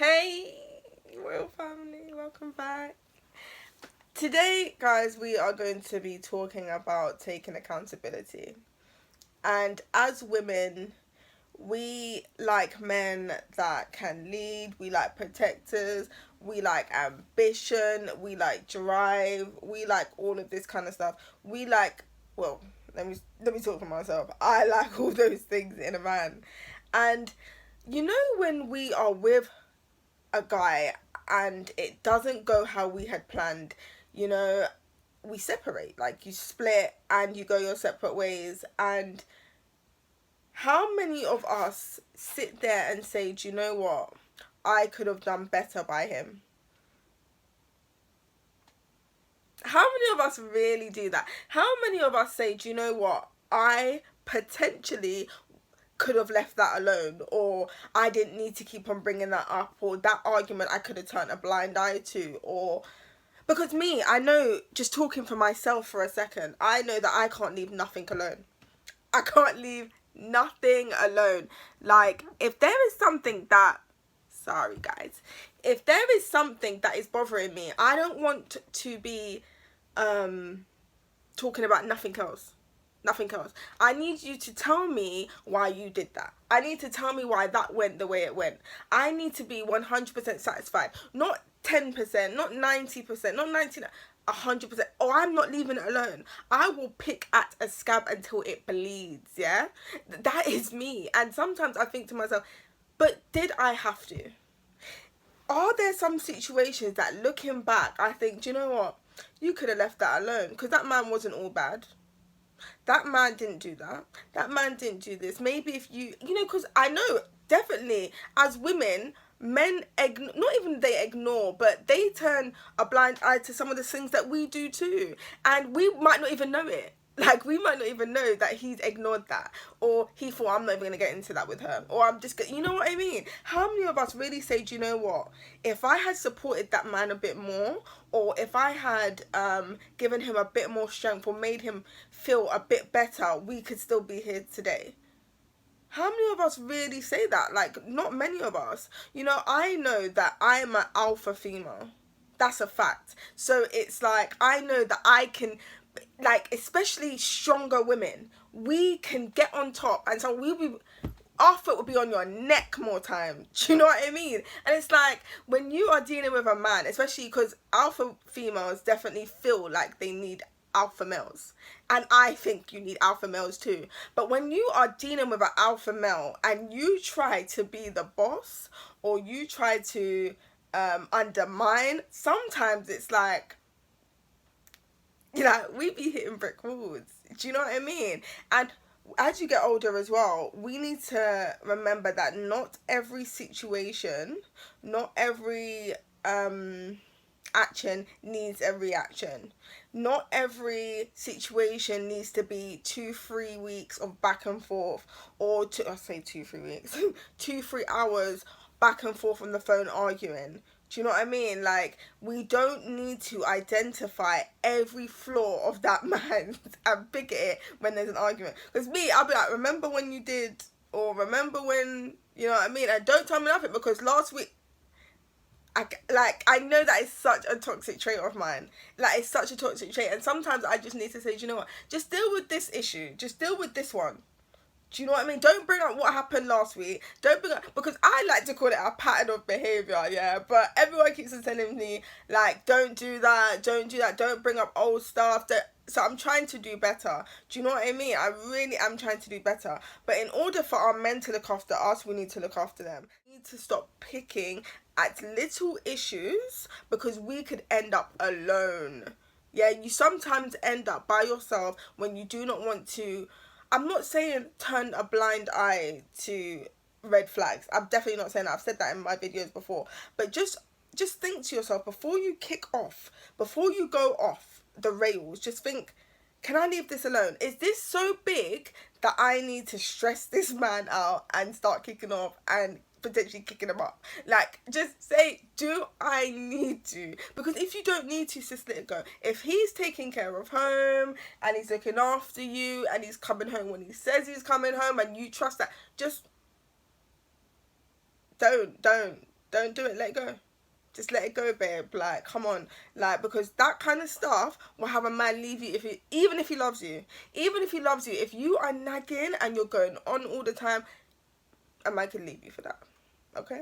Hey, royal family, welcome back. Today, guys, we are going to be talking about taking accountability. And as women, we like men that can lead, we like protectors, we like ambition, we like drive, we like all of this kind of stuff. We like, well, let me talk for myself. I like all those things in a man. And you know when we are with a guy and it doesn't go how we had planned, you know, we separate. Like you split and you go your separate ways. And how many of us sit there and say, do you know what? I could have done better by him. How many of us really do that? How many of us say, do you know what? I potentially could have left that alone, or I didn't need to keep on bringing that up, or that argument I could have turned a blind eye to, or because me, I know, just talking for myself for a second, I know that I can't leave nothing alone. I can't leave nothing alone. Like, if there is something that, sorry guys, if there is something that is bothering me, I don't want to be talking about nothing else. Nothing else. I need you to tell me why you did that. I need to tell me why that went the way it went. I need to be 100% satisfied. Not 10%, not 90%, not 99%, 100%. Oh, I'm not leaving it alone. I will pick at a scab until it bleeds, yeah? That is me. And sometimes I think to myself, but did I have to? Are there some situations that looking back, I think, do you know what? You could have left that alone because that man wasn't all bad. That man didn't do that. That man didn't do this. Maybe if you know, because I know definitely as women, men not even they ignore, but they turn a blind eye to some of the things that we do too, and we might not even know it. Like, we might not even know that he's ignored that, or he thought, I'm not even gonna get into that with her, or I'm just you know what I mean? How many of us really say, do you know what, if I had supported that man a bit more, or if I had given him a bit more strength, or made him feel a bit better, we could still be here today? How many of us really say that? Like, not many of us. You know, I know that I'm an alpha female. That's a fact. So it's like, I know that I can, like, especially stronger women, we can get on top, and so we'll be, our foot will be on your neck more time. Do you know what I mean? And it's like, when you are dealing with a man, especially because alpha females definitely feel like they need alpha males, and I think you need alpha males too. But when you are dealing with an alpha male and you try to be the boss, or you try to undermine, sometimes it's like, you know, we be hitting brick walls. Do you know what I mean? And as you get older as well, we need to remember that not every situation, not every action needs a reaction. Not every situation needs to be 2-3 weeks of back and forth, or I say 2-3 weeks, 2-3 hours back and forth on the phone arguing. Do you know what I mean? Like, we don't need to identify every flaw of that man and pick at it when there's an argument. Because me, I'll be like, remember when you did, or remember when, you know what I mean? And don't tell me nothing, because last week, I know that is such a toxic trait of mine. Like, it's such a toxic trait. And sometimes I just need to say, do you know what? Just deal with this issue. Just deal with this one. Do you know what I mean? Don't bring up what happened last week. Don't bring up, because I like to call it a pattern of behaviour, yeah? But everyone keeps on telling me, like, don't do that, don't bring up old stuff. So I'm trying to do better. Do you know what I mean? I really am trying to do better. But in order for our men to look after us, we need to look after them. We need to stop picking at little issues, because we could end up alone. Yeah, you sometimes end up by yourself when you do not want to. I'm not saying turn a blind eye to red flags. I'm definitely not saying that. I've said that in my videos before. But just think to yourself, before you kick off, before you go off the rails, just think, can I leave this alone? Is this so big that I need to stress this man out and start kicking off and potentially kicking him up? Like, just say, do I need to? Because if you don't need to, just let it go. If he's taking care of home and he's looking after you and he's coming home when he says he's coming home and you trust that, just don't Don't do it. Let it go. Just let it go, babe. Like, come on. Like, because that kind of stuff will have a man leave you even if he loves you. Even if he loves you, if you are nagging and you're going on all the time, a man can leave you for that. Okay?